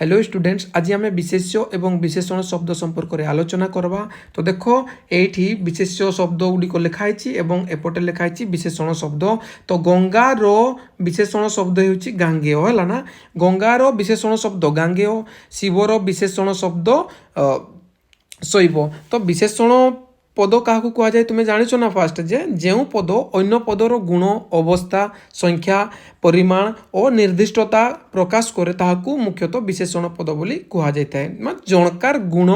Hello students, आज आम विशेष्य एवं विशेषण शब्द संपर्क में आलोचना करवा। तो देख ये विशेष्य शब्द गुड़िक लिखाई और एपटे लिखाई विशेषण शब्द। तो गंगार विशेषण शब्द हो गांगेय है ना। गंगार विशेषण शब्द गांगेय, शिवर विशेषण शब्द शैव। तो विशेषण पद क्या कहुए तुम्हें जाच ना फास्ट जो पद अन्य पदर गुण अवस्था संख्या परिमाण और निर्दिष्टता प्रकाश करे ताहाकू मुख्यतः विशेषण पद बोली कहुए। जनकार गुण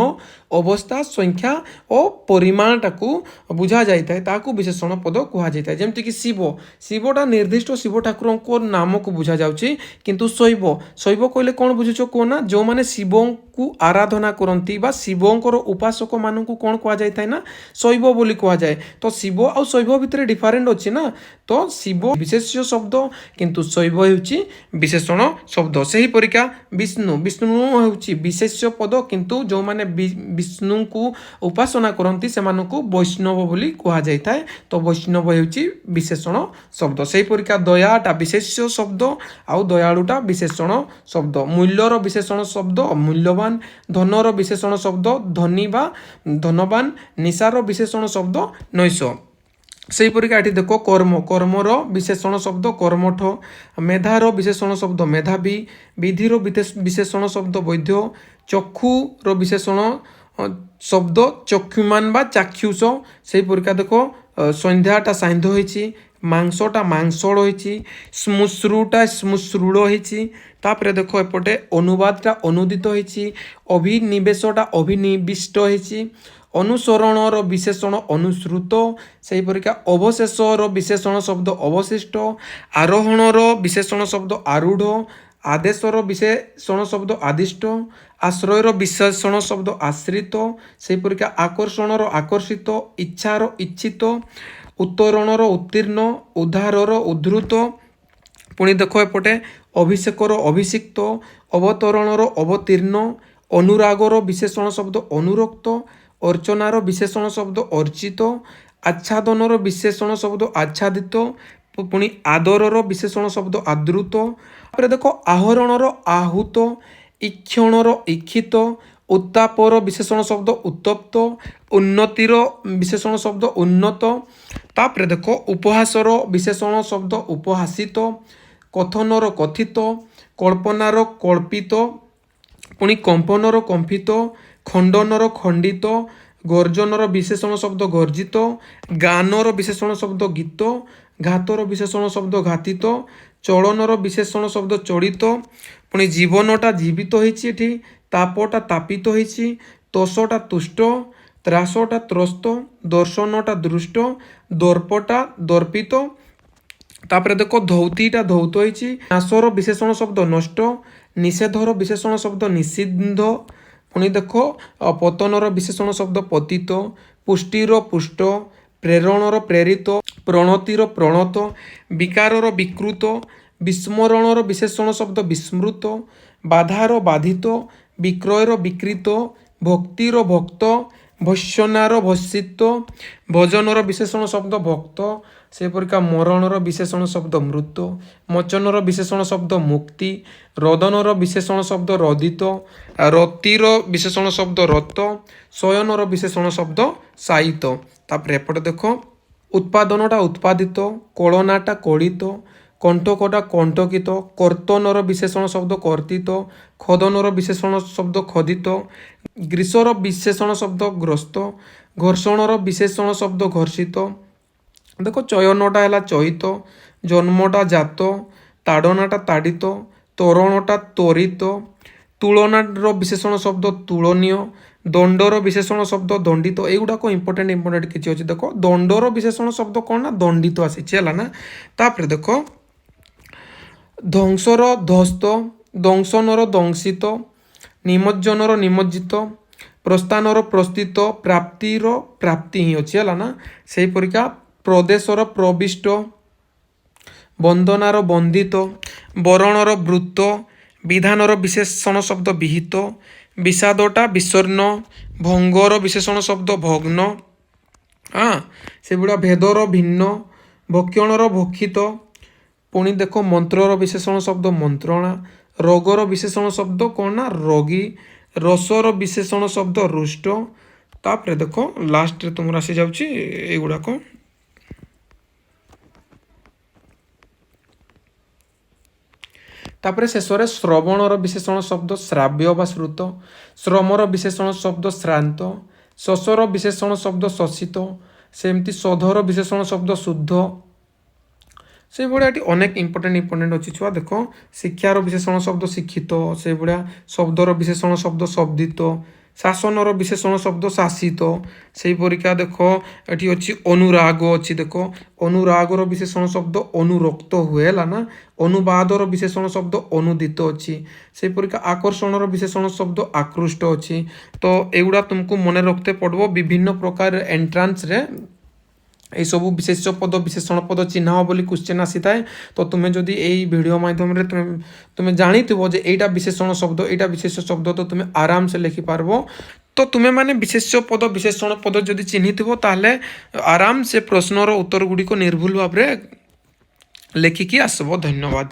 अवस्था संख्या और परिमाण टाकू बुझा जाए ताकू विशेषण पद कहुए। जमती शिव, शिवटा निर्दिष्ट शिव ठाकुर को नाम को बुझा जाउछि। किंतु शैव, शैव कहले कौन बुझुछ कहना, जो माने शिव को आराधना करती बा शिवंकर उपासक मानू कौन कहुए ना शैव बोली कहुए। तो शिव आ शैव भितर डिफरेंट अच्छी ना। तो शिव विशेष्य शब्द किंतु शैव होउछि विशेषण शब्द। सही परिका विष्णु, विष्णु होउछि विशेष्य पद किंतु जो माने विष्णु को उपासना करती से वैष्णव बोली कहुए। तो वैष्णव होउछि विशेषण शब्द। सही परिका दयाटा विशेष्य शब्द आउ दयालुटा विशेषण शब्द। मूल्यर विशेषण शब्द मूल्यवान, धनर विशेषण शब्द धनी बा धनवान, निशार विशेषण शब्द नैश। से परिका ये देख कर्म, कर्मर विशेषण शब्द कर्मठ, मेधार विशेषण शब्द मेधावी, विधिर विशेषण शब्द वैद्य, चक्षुर विशेषण शब्द चक्षुमान बा चाक्षुष। से परिका देख संध्याटा साइंध होइछि, मांसटा मांसड़ होइछि, श्मुश्रुटा श्मुश्रुड़ होइछि। तापरे देख एपटे अनुवादटा अनुदित होइछि, अभिनिवेशटा अभिनिविष्ट होइछि, अनुसरणर विशेषण अनुसृत। से परिका अवशेषर विशेषण शब्द अवशिष्ट, आरोहणर विशेषण शब्द आरूढ़, आदेशर विशेषण शब्द आदिष्ट, आश्रयर विशेषण शब्द आश्रित। से परिका आकर्षणर आकर्षित, इच्छार इच्छित, उत्तरणर उत्तीर्ण, उद्धारर उद्धृत। पुणी देख एपटे अभिषेकर अभिषिक्त, अवतरणर अवतीर्ण, अनुरागर विशेषण शब्द अनुरक्त, अर्चनार विशेषण शब्द अर्चित, आच्छादनर विशेषण शब्द आच्छादित, पुणी आदरर विशेषण शब्द आदृत। देख आहरणर आहूत, इक्षणर इक्षित, उत्तापर विशेषण शब्द उत्तप्त, उन्नतिर विशेषण शब्द उन्नत। तापरे देख उपहासर विशेषण शब्द उपहासित, कथनर कथित, कल्पनार कल्पित, पुणी कंपनर कंपित, खंडनर खंडित, गर्जनर विशेषण शब्द गर्जित, गानर विशेषण शब्द गीत, घातर विशेषण शब्द घातित, चलनर विशेषण शब्द चलित। पुणी जीवनटा जीवित होइछि, एठी तापटा तापित होइछि, तोषटा तुष्ट, त्रासटा त्रस्त, दर्शनटा दृष्ट, दर्पटा दर्पित। तापरे देखो धौतीटा धौत होइछि, नाशर विशेषण शब्द नष्ट, निषेधर विशेषण शब्द निषिद्ध। पुणी देख पतनर विशेषण शब्द पतित, पुष्टिर पुष्ट, प्रेरणर प्रेरित, प्रणतिर प्रणत, विकारर विकृत, विस्मरणर विशेषण शब्द विस्मृत, बाधार बाधित, विक्रयर विकृत, भक्तिर भक्त, भत्सनार भत्सित, भजनर विशेषण शब्द भक्त। से परिका मरणर विशेषण शब्द मृत, मोचनर विशेषण शब्द मुक्ति, रदनर विशेषण शब्द रदित, रतिर विशेषण शब्द रत, शयनर विशेषण शब्द सायित। तापर एपटे देख उत्पादनटा उत्पादित, कलनाटा कलित, कंटकटा कंटकित, कर्तनर विशेषण शब्द कर्तित, खदनर विशेषण शब्द खदित, ग्रीसर विशेषण शब्द ग्रस्त, घर्षणर विशेषण शब्द घर्षित। देख चयनटा है चयित, जन्मटा जात, ताड़नाटा ताड़ित, तरणटा त्वरित, तुलनार विशेषण शब्द तुलनीय, दंडर विशेषण शब्द दंडित। एगुड़ाक इंपोर्टेंट किसी अच्छे। देख दंडर विशेषण शब्द कौन ना दंडित आसी है ना। तापर देख ध्वंसर ध्वस्त, दंशनर दंशित, निमज्जनर निमज्जित, प्रस्थानर प्रस्थित, प्राप्तिर प्राप्ति ही अच्छी है ना। से परिका प्रदेशर प्रविष्ट, बंदनार बंदित, बरणर वृत्त, विधानर विशेषण शब्द विहित, विषादटा विषर्ण, भंगर विशेषण शब्द भग्न। हाँ से गुड़ा भेदर भिन्न, भक्षणर भक्षित। पुणी देख मंत्रर विशेषण शब्द मंत्रणा, ରୋଗର ବିଶେଷଣ ଶବ୍ଦ କ'ଣ ନା ରୋଗୀ, ରସର ବିଶେଷଣ ଶବ୍ଦ ରୁଷ୍ଟ। ତାପରେ ଦେଖ ଲାଷ୍ଟରେ ତୁମର ଆସିଯାଉଛି ଏଇଗୁଡ଼ାକ। ତାପରେ ଶେଷରେ ଶ୍ରବଣର ବିଶେଷଣ ଶବ୍ଦ ଶ୍ରାବ୍ୟ ବା ଶ୍ରୁତ, ଶ୍ରମର ବିଶେଷଣ ଶବ୍ଦ ଶ୍ରାନ୍ତ, ଶଶର ବିଶେଷଣ ଶବ୍ଦ ଶୋଷିତ, ସେମିତି ଶୋଧର ବିଶେଷଣ ଶବ୍ଦ ଶୁଦ୍ଧ। ସେଇଭଳିଆ ଏଠି ଅନେକ ଇମ୍ପୋର୍ଟାଣ୍ଟ ଅଛି ଛୁଆ। ଦେଖ ଶିକ୍ଷାର ବିଶେଷଣ ଶବ୍ଦ ଶିକ୍ଷିତ, ସେଇଭଳିଆ ଶବ୍ଦର ବିଶେଷଣ ଶବ୍ଦ ଶବ୍ଦିତ, ଶାସନର ବିଶେଷଣ ଶବ୍ଦ ଶାସିତ। ସେଇପରିକା ଦେଖ ଏଠି ଅଛି ଅନୁରାଗ ଅଛି। ଦେଖ ଅନୁରାଗର ବିଶେଷଣ ଶବ୍ଦ ଅନୁରକ୍ତ ହୁଏ ହେଲା ନା। ଅନୁବାଦର ବିଶେଷଣ ଶବ୍ଦ ଅନୁଦିତ ଅଛି। ସେଇପରିକା ଆକର୍ଷଣର ବିଶେଷଣ ଶବ୍ଦ ଆକୃଷ୍ଟ ଅଛି। ତ ଏଗୁଡ଼ା ତୁମକୁ ମନେ ରଖତେ ପଡ଼ିବ ବିଭିନ୍ନ ପ୍ରକାର ଏଣ୍ଟ୍ରାନ୍ସରେ এইসবু বিশেষ্য পদ বিশেষণ পদ চিহ্ন বলে কোশ্চেন আসিথায়। তো তুমি যদি এই ভিডিও মাধ্যমে তুমি জানিথিব যে এইটা বিশেষণ শব্দ এইটা বিশেষ্য শব্দ, তো তুমি আরামসে লিখিপারব। তো তুমি মানে বিশেষ্য পদ বিশেষণ পদ যদি চিহ্নিথিব তাহলে আরামসে প্রশ্নর উত্তর গুড়িক নির্ভুল ভাবে লেখিকি আসব। ধন্যবাদ।